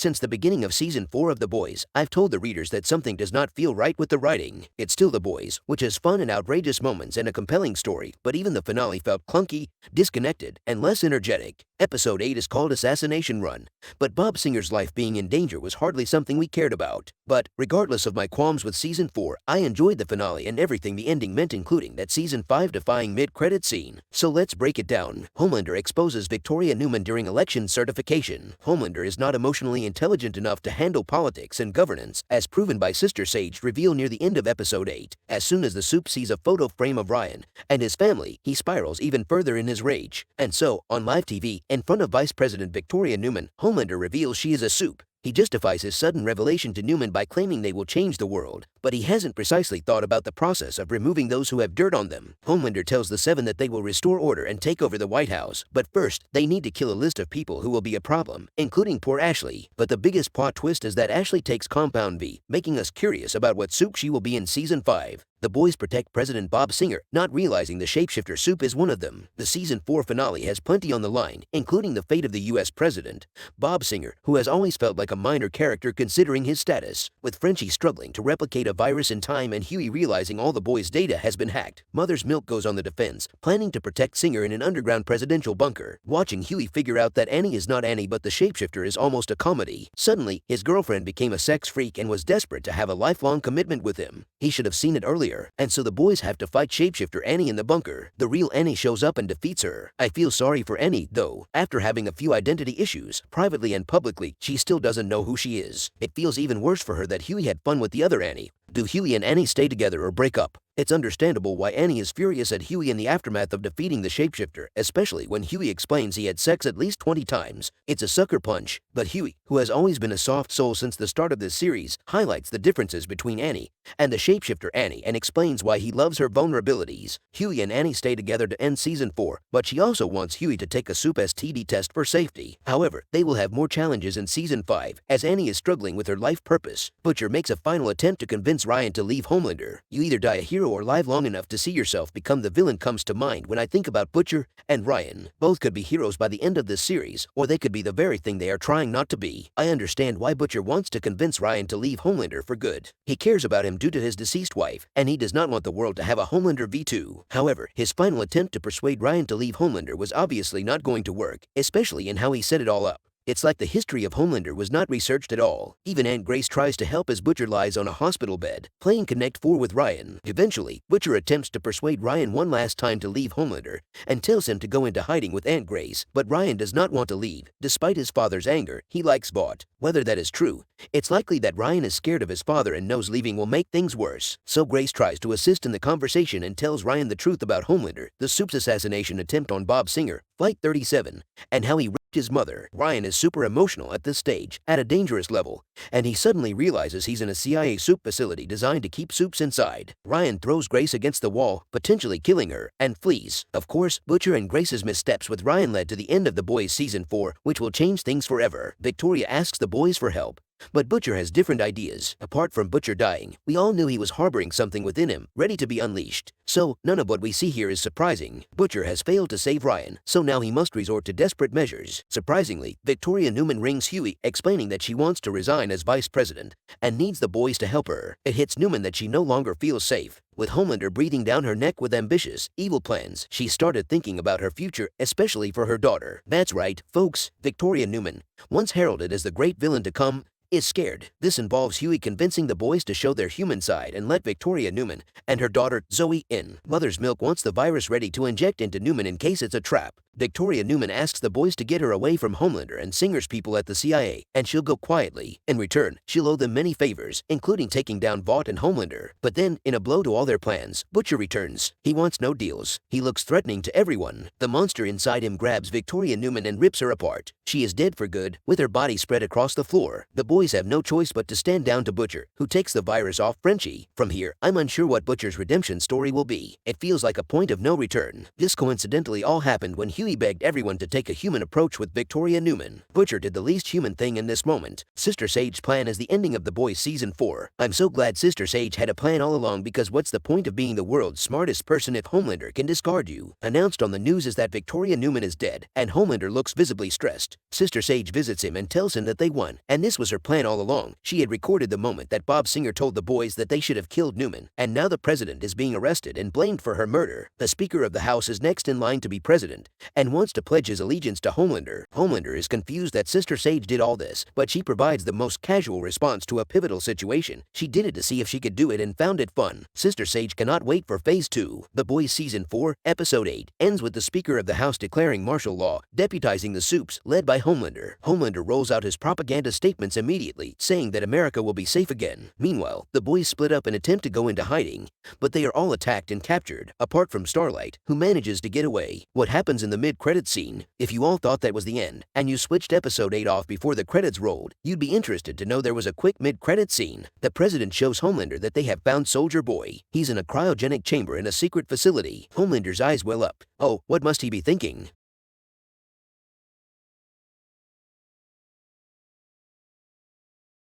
Since the beginning of Season 4 of The Boys, I've told the readers that something does not feel right with the writing. It's still The Boys, which has fun and outrageous moments and a compelling story, but even the finale felt clunky, disconnected, and less energetic. Episode 8 is called Assassination Run, but Bob Singer's life being in danger was hardly something we cared about. But, regardless of my qualms with Season 4, I enjoyed the finale and everything the ending meant, including that Season 5 defying mid-credit scene. So let's break it down. Homelander exposes Victoria Neuman during election certification. Homelander is not emotionally intelligent enough to handle politics and governance, as proven by Sister Sage reveal near the end of Episode 8. As soon as the Supe sees a photo frame of Ryan and his family, he spirals even further in his rage. And so, on live TV, in front of Vice President Victoria Neuman, Homelander reveals she is a Supe. He justifies his sudden revelation to Neuman by claiming they will change the world, but he hasn't precisely thought about the process of removing those who have dirt on them. Homelander tells the Seven that they will restore order and take over the White House, but first, they need to kill a list of people who will be a problem, including poor Ashley. But the biggest plot twist is that Ashley takes Compound V, making us curious about what Supe she will be in Season 5. The boys protect President Bob Singer, not realizing the Shapeshifter Supe is one of them. The Season 4 finale has plenty on the line, including the fate of the US President, Bob Singer, who has always felt like a minor character considering his status. With Frenchie struggling to replicate a virus in time and Hughie realizing all the boys' data has been hacked, Mother's Milk goes on the defense, planning to protect Singer in an underground presidential bunker. Watching Hughie figure out that Annie is not Annie but the Shapeshifter is almost a comedy. Suddenly, his girlfriend became a sex freak and was desperate to have a lifelong commitment with him. He should have seen it earlier, and so the boys have to fight Shapeshifter Annie in the bunker. The real Annie shows up and defeats her. I feel sorry for Annie, though. After having a few identity issues, privately and publicly, she still doesn't know who she is. It feels even worse for her that Hughie had fun with the other Annie. Do Hughie and Annie stay together or break up? It's understandable why Annie is furious at Hughie in the aftermath of defeating the Shapeshifter, especially when Hughie explains he had sex at least 20 times. It's a sucker punch, but Hughie, who has always been a soft soul since the start of this series, highlights the differences between Annie and the Shapeshifter Annie and explains why he loves her vulnerabilities. Hughie and Annie stay together to end Season 4, but she also wants Hughie to take a Supe STD test for safety. However, they will have more challenges in Season 5, as Annie is struggling with her life purpose. Butcher makes a final attempt to convince Ryan to leave Homelander. You either die a hero or live long enough to see yourself become the villain comes to mind when I think about Butcher and Ryan. Both could be heroes by the end of this series, or they could be the very thing they are trying not to be. I understand why Butcher wants to convince Ryan to leave Homelander for good. He cares about him due to his deceased wife, and he does not want the world to have a Homelander V2. However, his final attempt to persuade Ryan to leave Homelander was obviously not going to work, especially in how he set it all up. It's like the history of Homelander was not researched at all. Even Aunt Grace tries to help as Butcher lies on a hospital bed, playing Connect 4 with Ryan. Eventually, Butcher attempts to persuade Ryan one last time to leave Homelander and tells him to go into hiding with Aunt Grace, but Ryan does not want to leave. Despite his father's anger, he likes Vought. Whether that is true, it's likely that Ryan is scared of his father and knows leaving will make things worse. So Grace tries to assist in the conversation and tells Ryan the truth about Homelander, the Supe's assassination attempt on Bob Singer, Flight 37, and how he his mother. Ryan is super emotional at this stage, at a dangerous level, and he suddenly realizes he's in a CIA Supe facility designed to keep Supes inside. Ryan throws Grace against the wall, potentially killing her, and flees. Of course, Butcher and Grace's missteps with Ryan led to the end of The Boys Season 4, which will change things forever. Victoria asks the boys for help, but Butcher has different ideas. Apart from Butcher dying, we all knew he was harboring something within him, ready to be unleashed. So, none of what we see here is surprising. Butcher has failed to save Ryan, so now he must resort to desperate measures. Surprisingly, Victoria Neuman rings Hughie, explaining that she wants to resign as vice president and needs the boys to help her. It hits Neuman that she no longer feels safe. With Homelander breathing down her neck with ambitious, evil plans, she started thinking about her future, especially for her daughter. That's right, folks, Victoria Neuman, once heralded as the great villain to come, is scared. This involves Hughie convincing the boys to show their human side and let Victoria Neuman and her daughter, Zoe, in. Mother's Milk wants the virus ready to inject into Neuman in case it's a trap. Victoria Neuman asks the boys to get her away from Homelander and Singer's people at the CIA, and she'll go quietly. In return, she'll owe them many favors, including taking down Vought and Homelander. But then, in a blow to all their plans, Butcher returns. He wants no deals. He looks threatening to everyone. The monster inside him grabs Victoria Neuman and rips her apart. She is dead for good, with her body spread across the floor. The boys boys have no choice but to stand down to Butcher, who takes the virus off Frenchie. From here, I'm unsure what Butcher's redemption story will be. It feels like a point of no return. This coincidentally all happened when Hughie begged everyone to take a human approach with Victoria Neuman. Butcher did the least human thing in this moment. Sister Sage's plan is the ending of The Boys Season 4. I'm so glad Sister Sage had a plan all along, because what's the point of being the world's smartest person if Homelander can discard you? Announced on the news is that Victoria Neuman is dead, and Homelander looks visibly stressed. Sister Sage visits him and tells him that they won, and this was her plan all along. She had recorded the moment that Bob Singer told the boys that they should have killed Neuman, and now the president is being arrested and blamed for her murder. The Speaker of the House is next in line to be president, and wants to pledge his allegiance to Homelander. Homelander is confused that Sister Sage did all this, but she provides the most casual response to a pivotal situation. She did it to see if she could do it and found it fun. Sister Sage cannot wait for Phase 2. The Boys Season 4, Episode 8, ends with the Speaker of the House declaring martial law, deputizing the Supes, led by Homelander. Homelander rolls out his propaganda statements immediately, saying that America will be safe again. Meanwhile, the boys split up and attempt to go into hiding, but they are all attacked and captured, apart from Starlight, who manages to get away. What happens in the mid-credits scene? If you all thought that was the end, and you switched Episode 8 off before the credits rolled, you'd be interested to know there was a quick mid-credits scene. The president shows Homelander that they have found Soldier Boy. He's in a cryogenic chamber in a secret facility. Homelander's eyes well up. Oh, what must he be thinking?